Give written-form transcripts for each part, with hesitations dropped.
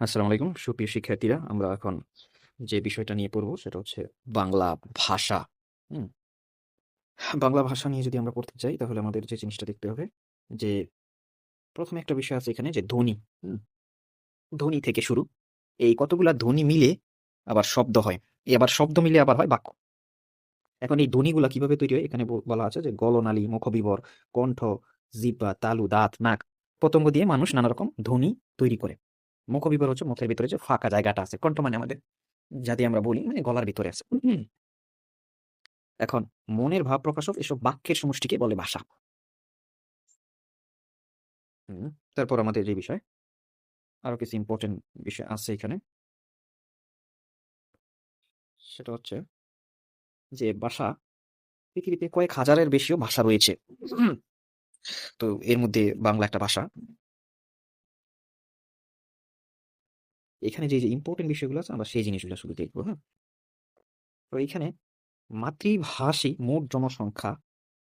আসসালামু আলাইকুম সুপ্রিয় শিক্ষার্থীরা, আমরা এখন যে বিষয়টা নিয়ে পড়বো সেটা হচ্ছে বাংলা ভাষা। হুম, বাংলা ভাষা নিয়ে যদি আমরা পড়তে চাই তাহলে আমাদের যে জিনিসটা দেখতে হবে যে প্রথমে একটা বিষয় আছে এখানে যে ধ্বনি। হুম, ধ্বনি থেকে শুরু, এই কতগুলা ধ্বনি মিলে আবার শব্দ হয়, এই আবার শব্দ মিলে আবার হয় বাক্য। এখন এই ধ্বনিগুলা কিভাবে তৈরি হয় এখানে বলা আছে যে গলনালী, মুখবিবর, কণ্ঠ, জিহ্বা, তালু, দাঁত, নাক, পতঙ্গ দিয়ে মানুষ নানা রকম ধ্বনি তৈরি করে। মুখবিবর হচ্ছে মুখের ভিতরে যে ফাঁকা জায়গাটা আছে, কণ্ঠ মানে আমাদের যা দিয়ে আমরা বলি মানে গলার ভিতরে আছে। এখন মনের ভাব প্রকাশক এসব বাক্যের সমষ্টিকে বলে ভাষা। হুম, তারপর আমাদের যে বিষয় আরো কিছু ইম্পর্টেন্ট বিষয় আছে এখানে, সেটা হচ্ছে যে ভাষা, পৃথিবীতে কয়েক হাজারের বেশিও ভাষা রয়েছে। হুম, তো এর মধ্যে বাংলা একটা ভাষা। এখানে যে যে ইম্পর্টেন্ট বিষয়গুলো আছে আমরা সেই জিনিসগুলো শুধু দেখবো। হ্যাঁ, তো এইখানে মাতৃভাষী মোট জনসংখ্যা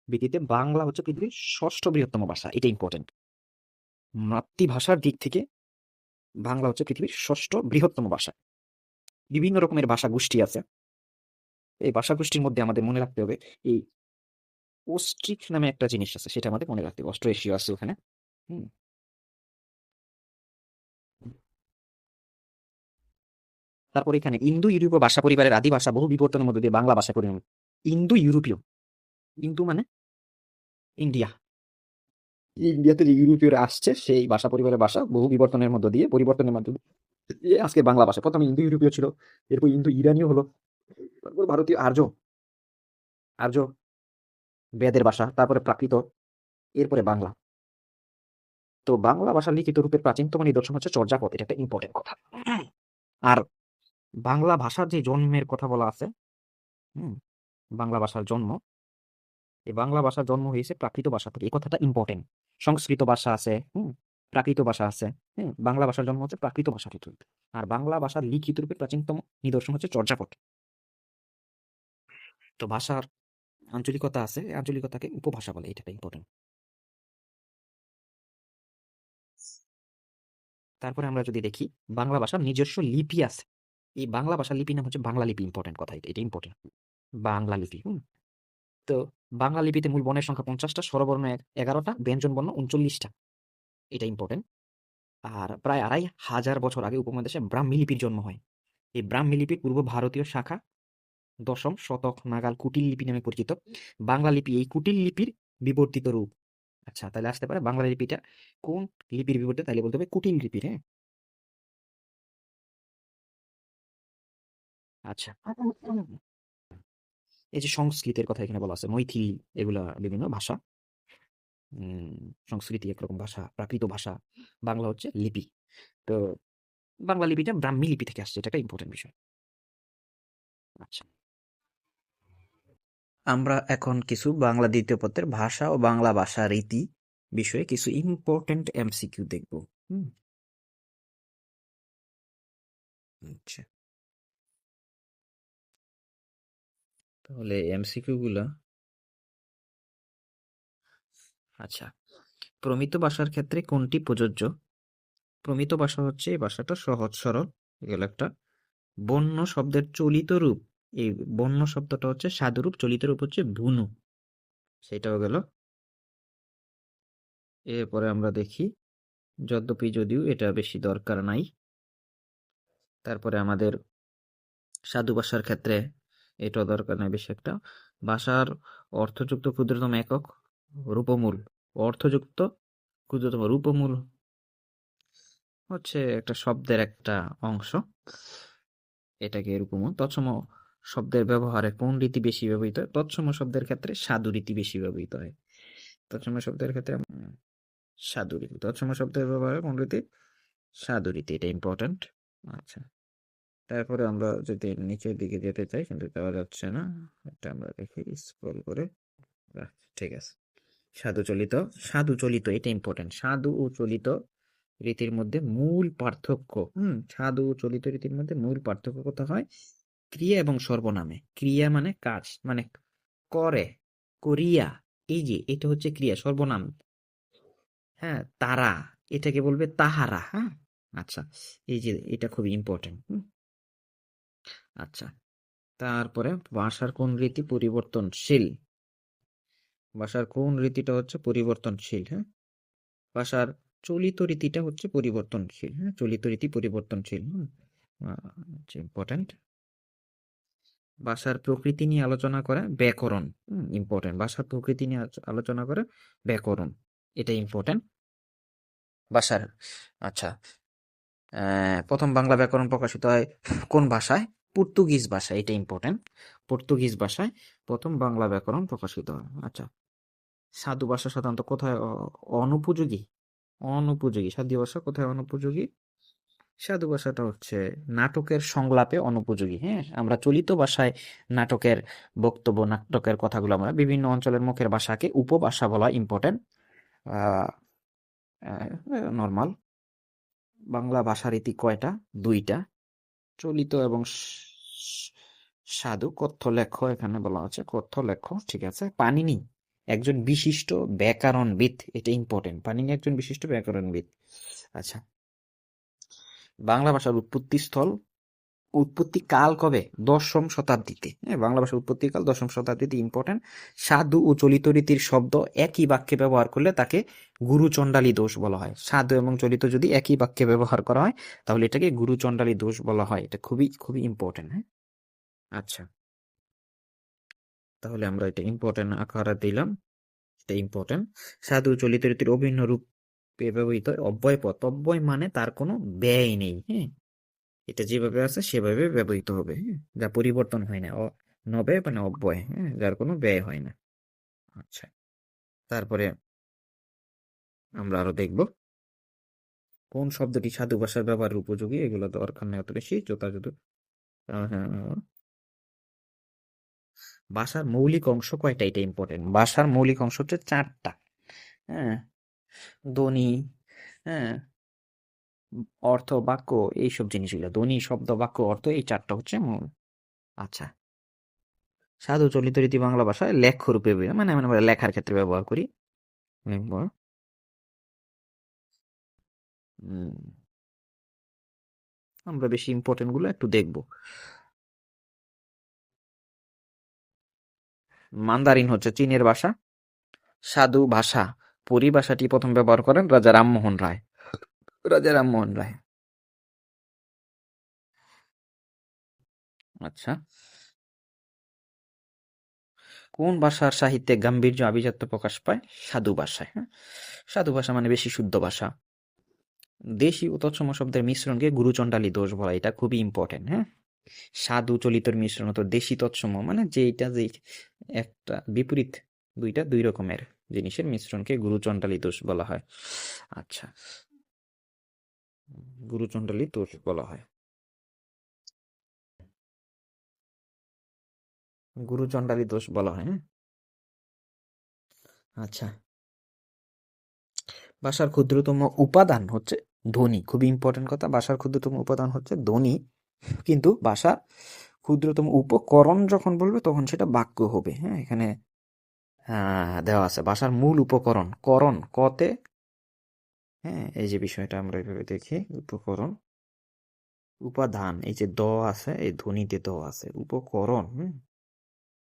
ভিত্তিতে বাংলা হচ্ছে পৃথিবীর ষষ্ঠ বৃহত্তম ভাষা। এটা ইম্পর্টেন্ট। মাতৃভাষার দিক থেকে বাংলা হচ্ছে পৃথিবীর ষষ্ঠ বৃহত্তম ভাষা। বিভিন্ন রকমের ভাষা গোষ্ঠী আছে। এই ভাষা গোষ্ঠীর মধ্যে আমাদের মনে রাখতে হবে এই অস্ট্রিক নামে একটা জিনিস আছে, সেটা আমাদের মনে রাখতে হবে। অস্ট্রো এশীয় আছে ওখানে। হুম, তারপর এখানে ইন্দো ইউরোপীয় ভাষা পরিবারের আদি ভাষা বহু বিবর্তনের মধ্যে দিয়ে বাংলা ভাষায় পরিণত। ইন্দো ইউরোপীয়, ইন্দু মানে ইন্ডিয়া, ইন্ডিয়াতে যে ইউরোপীয়রা আসছে সেই ভাষা পরিবারের ভাষা বহু বিবর্তনের মধ্য দিয়ে পরিবর্তনের মাধ্যমে আজকে বাংলা ভাষা। প্রথমে ইন্দো ইউরোপীয় ছিল, এরপর ইন্দো ইরানীয় হলো, তারপর ভারতীয় আর্য, আর্য বেদের ভাষা, তারপরে প্রাকৃত, এরপরে বাংলা। তো বাংলা ভাষা লিখিত রূপের প্রাচীনতম নিদর্শন হচ্ছে চর্যাপদ। এটা একটা ইম্পর্টেন্ট কথা। আর বাংলা ভাষার যে জন্মের কথা বলা আছে, হুম, বাংলা ভাষার জন্ম, এই বাংলা ভাষার জন্ম হয়েছে প্রাকৃত ভাষা থেকে। এই কথাটা ইম্পর্টেন্ট। সংস্কৃত ভাষা আছে, প্রাকৃত ভাষা আছে। হ্যাঁ, বাংলা ভাষার জন্ম হচ্ছে প্রাকৃত ভাষা থেকে। আর বাংলা ভাষার লিখিত রূপে প্রাচীনতম নিদর্শন হচ্ছে চর্যাপদ। তো ভাষার আঞ্চলিকতা আছে, এই আঞ্চলিকতাকে উপভাষা বলে। এটা ইম্পর্টেন্ট। তারপরে আমরা যদি দেখি বাংলা ভাষার নিজস্ব লিপি আছে। এই বাংলা ভাষার লিপি নাম হচ্ছে বাংলা লিপি। ইম্পর্টেন্ট কথা, এটা এটা ইম্পর্টেন্ট। বাংলা লিপি। তো বাংলা লিপিতে মূল বর্ণের সংখ্যা 50টা, স্বরবর্ণ 11টা, ব্যঞ্জন বর্ণ 39টা। এটা ইম্পর্টেন্ট। আর প্রায় 2500 বছর আগে উপমহাদেশে ব্রাহ্মী লিপির জন্ম হয়। এই ব্রাহ্মী লিপির পূর্ব ভারতীয় শাখা দশম শতক নাগাল কুটিল লিপি নামে পরিচিত। বাংলা লিপি এই কুটিল লিপির বিবর্তিত রূপ। আচ্ছা, তাহলে আসতে পারে বাংলা লিপিটা কোন লিপির বিবর্তিত, তাহলে বলতে হবে কুটিল লিপির। হ্যাঁ, আচ্ছা। এই যে সংস্কৃতের কথা এখানে বলা আছে, মৈথিলি, এগুলা বিভিন্ন ভাষা। উম, সংস্কৃতি একরকম ভাষা, প্রাকৃত ভাষা। বাংলা হচ্ছে লিপি। তো বাংলা লিপিটা ব্রাহ্মী লিপি থেকে আসছে, এটা একটা ইম্পর্টেন্ট বিষয়। আচ্ছা, আমরা এখন কিছু বাংলা দ্বিতীয় পত্রের ভাষা ও বাংলা ভাষা রীতি বিষয়ে কিছু ইম্পর্টেন্ট এমসিকিউ দেখব। হুম, আচ্ছা, তাহলে এমসিকিউ গুলা। আচ্ছা, প্রমিত ভাষার ক্ষেত্রে কোনটি প্রযোজ্য? প্রমিত ভাষা হচ্ছে এই ভাষাটা সহজ সরল। এগুলো একটা বন্য শব্দের চলিত রূপ। এই বন্য শব্দটা হচ্ছে সাধুরূপ, চলিত রূপ হচ্ছে ভুনু। সেটাও গেল। এরপরে আমরা দেখি, যদ্যপি যদিও এটা বেশি দরকার নাই। তারপরে আমাদের সাধু ভাষার ক্ষেত্রে এটাও দরকার নাই বেশি একটা। ভাষার অর্থযুক্ত ক্ষুদ্রতম একক রূপমূল। অর্থযুক্ত ক্ষুদ্রতম রূপমূল হচ্ছে একটা শব্দের একটা অংশ, এটাকে রূপমূল। তৎসম শব্দের ব্যবহারে কোন রীতি বেশি ব্যবহৃত হয়? তৎসম শব্দের ক্ষেত্রে সাধু রীতি বেশি ব্যবহৃত হয়। তৎসম শব্দের ক্ষেত্রে সাধু রীতি। তৎসম শব্দের ব্যবহারে কোন রীতি? সাধু রীতি। এটা ইম্পর্টেন্ট। আচ্ছা, তারপরে আমরা যদি নিচের দিকে যেতে চাই কিন্তু যাওয়া যাচ্ছে না। এটা আমরা দেখি স্ক্রল করে। বাহ, ঠিক আছে। সাধু চলিত, সাধু চলিত, এটা ইম্পর্টেন্ট। সাধু ও চলিত রীতির মধ্যে মূল পার্থক্য। সাধু ও চলিত রীতির মধ্যে মূল পার্থক্য কোথা হয়? ক্রিয়া এবং সর্বনামে। ক্রিয়া মানে কাজ, মানে করে, করিয়া, এই যে এটা হচ্ছে ক্রিয়া। সর্বনাম, হ্যাঁ, তারা, এটাকে বলবে তাহারা। হ্যাঁ, আচ্ছা, এই যে এটা খুবই ইম্পর্টেন্ট। আচ্ছা, তারপরে ভাষার কোন রীতি পরিবর্তনশীল? ভাষার কোন রীতিটা হচ্ছে পরিবর্তনশীল? হ্যাঁ, ভাষার চলিত রীতিটা হচ্ছে পরিবর্তনশীল। হ্যাঁ, চলিত রীতি পরিবর্তনশীল। ইম্পর্টেন্ট। ভাষার প্রকৃতি নিয়ে আলোচনা করে ব্যাকরণ। ইম্পর্টেন্ট। ভাষার প্রকৃতি নিয়ে আলোচনা করে ব্যাকরণ, এটা ইম্পর্টেন্ট। ভাষার, আচ্ছা, প্রথম বাংলা ব্যাকরণ প্রকাশিত হয় কোন ভাষায়? পর্তুগিজ ভাষায়, এটা ইম্পর্টেন্ট। পর্তুগিজ ভাষায় প্রথম বাংলা ব্যাকরণ প্রকাশিত হয়। আচ্ছা, সাধু ভাষা সাধারণত কোথায় অনুপযোগী? অনুপযোগী সাধু ভাষা কোথায় অনুপযোগী? সাধু ভাষাটা হচ্ছে নাটকের সংলাপে অনুপযোগী। হ্যাঁ, আমরা চলিত ভাষায় নাটকের বক্তব্য, নাটকের কথাগুলো আমরা বিভিন্ন অঞ্চলের মুখের ভাষাকে উপভাষা বলা ইম্পর্টেন্ট। নর্মাল বাংলা ভাষারীতি কয়টা? দুইটা, চলিত এবং সাধু। কথ্য লেখ্য এখানে বলা হচ্ছে, কথ্য লেখ্য, ঠিক আছে। পাণিনি একজন বিশিষ্ট ব্যাকরণবিদ, এটা ইম্পর্টেন্ট। পাণিনি একজন বিশিষ্ট ব্যাকরণবিদ। আচ্ছা, বাংলা ভাষার উৎপত্তি কাল কবে? দশম শতাব্দীতে। হ্যাঁ, বাংলা ভাষার উৎপত্তি কাল দশম শতাব্দীতে, ইম্পর্টেন্ট। সাধু ও চলিত রীতির শব্দ একই বাক্যে ব্যবহার করলে তাকে গুরুচণ্ডালী দোষ বলা হয়। সাধু এবং চলিত যদি একই বাক্যে ব্যবহার করা হয় তাহলে এটাকে গুরুচণ্ডালী দোষ বলা হয়। এটা খুবই খুবই ইম্পর্টেন্ট। হ্যাঁ, আচ্ছা, তাহলে আমরা এটা ইম্পর্টেন্ট আকারে দিলাম, এটা ইম্পর্টেন্ট। সাধু চলিত রীতির অভিন্ন রূপে ব্যবহৃত অব্যয় পদ। অব্যয় মানে তার কোনো ব্যয় নেই। হ্যাঁ, এটা যেভাবে আছে সেভাবে ব্যবহৃত হবে। হ্যাঁ, যা পরিবর্তন হয় না। নব্যয় মানে অব্যয়। হ্যাঁ, যার কোনো ব্যয় হয় না। আচ্ছা, তারপরে আমরা আরো দেখব কোন শব্দটি সাধু ভাষার ব্যবহারের উপযোগী। এগুলো দরকার নেই অত বেশি, যথাযথ। হ্যাঁ, ভাষার মৌলিক অংশ কয়টা? এটা ইম্পর্টেন্ট। ভাষার মৌলিক অংশ হচ্ছে চারটা। হ্যাঁ, ধ্বনি, হ্যাঁ, অর্থ, বাক্য, এইসব জিনিসগুলো। ধ্বনি, শব্দ, বাক্য, অর্থ, এই চারটা হচ্ছে মূল। আচ্ছা, সাধু চলিত রীতি বাংলা ভাষায় লেখ্য রূপে মানে আমরা লেখার ক্ষেত্রে ব্যবহার করি। আমরা বেশি ইম্পর্টেন্ট গুলো একটু দেখব। মান্দারিন হচ্ছে চীনের ভাষা। সাধু ভাষা পরিভাষাটি প্রথম ব্যবহার করেন রাজা রামমোহন রায়। রাজা রামমোহন রায়। আচ্ছা, কোন ভাষার সাহিত্যে গাম্ভীর্য আভিজাত্য প্রকাশ পায়? সাধু ভাষায়। হ্যাঁ, সাধু ভাষা মানে বেশি শুদ্ধ ভাষা। দেশি ও তৎসম শব্দের মিশ্রণকে গুরুচণ্ডালী দোষ বলা, এটা খুবই ইম্পর্টেন্ট। হ্যাঁ, সাধু চলিতর মিশ্রণ তো দেশি তৎসম মানে যেটা যে একটা বিপরীত, দুইটা দুই রকমের জিনিসের মিশ্রণকে গুরুচণ্ডালী দোষ বলা হয়। আচ্ছা, গুরুচণ্ডালী দোষ বলা হয়। গুরুচণ্ডালী দোষ বলা হয়। হ্যাঁ, আচ্ছা, ভাষার ক্ষুদ্রতম উপাদান হচ্ছে ধ্বনি। খুবই ইম্পর্টেন্ট কথা। ভাষার ক্ষুদ্রতম উপাদান হচ্ছে ধ্বনি, কিন্তু ভাষার ক্ষুদ্রতম উপকরণ যখন বলবে তখন সেটা বাক্য হবে। হ্যাঁ, এখানে দেওয়া আছে ভাষার মূল উপকরণ, করণ কতে। হ্যাঁ, এই যে বিষয়টা আমরা এইভাবে দেখি, উপকরণ, উপাদান, এই যে দ আছে, এই ধ্বনিতে দ আছে, উপকরণ।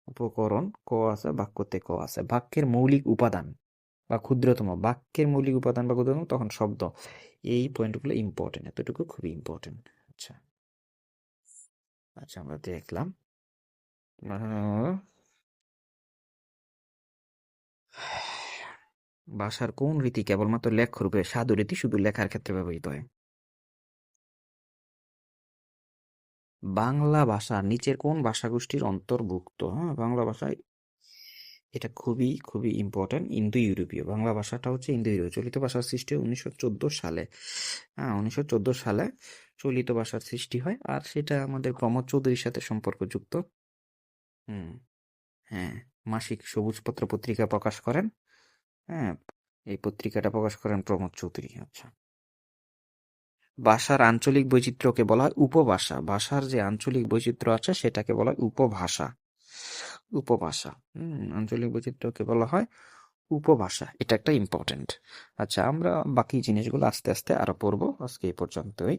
উপকরণ ক আছে, বাক্যতে ক আছে। বাক্যের মৌলিক উপাদান বা ক্ষুদ্রতম, বাক্যের মৌলিক উপাদান বা ক্ষুদ্রতম, তখন শব্দ। এই পয়েন্টগুলো ইম্পর্টেন্ট, এতটুকু খুবই ইম্পর্টেন্ট। আচ্ছা, আচ্ছা, আমরা দেখলাম ভাষার কোন রীতি কেবলমাত্র লেখ্য রূপে? সাধু রীতি শুধু লেখার ক্ষেত্রে ব্যবহৃত হয়। বাংলা ভাষা নিচের কোন ভাষাগোষ্ঠীর অন্তর্ভুক্ত? হ্যাঁ, বাংলা ভাষায় এটা খুবই খুবই ইম্পর্টেন্ট। ইন্দো ইউরোপীয় বাংলা ভাষাটা হচ্ছে ইন্দো ইউরোপীয়। চলিত ভাষার সৃষ্টি 1914 সালে। হ্যাঁ, 1914 সালে চলিত ভাষার সৃষ্টি হয়, আর সেটা আমাদের প্রমোদ চৌধুরীর সাথে সম্পর্কযুক্ত। হুম, হ্যাঁ, মাসিক সবুজপত্র পত্রিকা প্রকাশ করেন। হ্যাঁ, এই পত্রিকাটা প্রকাশ করেন প্রমোদ চৌধুরী। আচ্ছা, ভাষার আঞ্চলিক বৈচিত্র্যকে বলা হয় উপভাষা। ভাষার যে আঞ্চলিক বৈচিত্র্য আছে সেটাকে বলা হয় উপভাষা। উপভাষা। আঞ্চলিক বৈচিত্র্যকে বলা হয় উপভাষা, এটা একটা ইম্পর্টেন্ট। আচ্ছা, আমরা বাকি জিনিসগুলো আস্তে আস্তে আরো পড়বো। আজকে এই পর্যন্তই।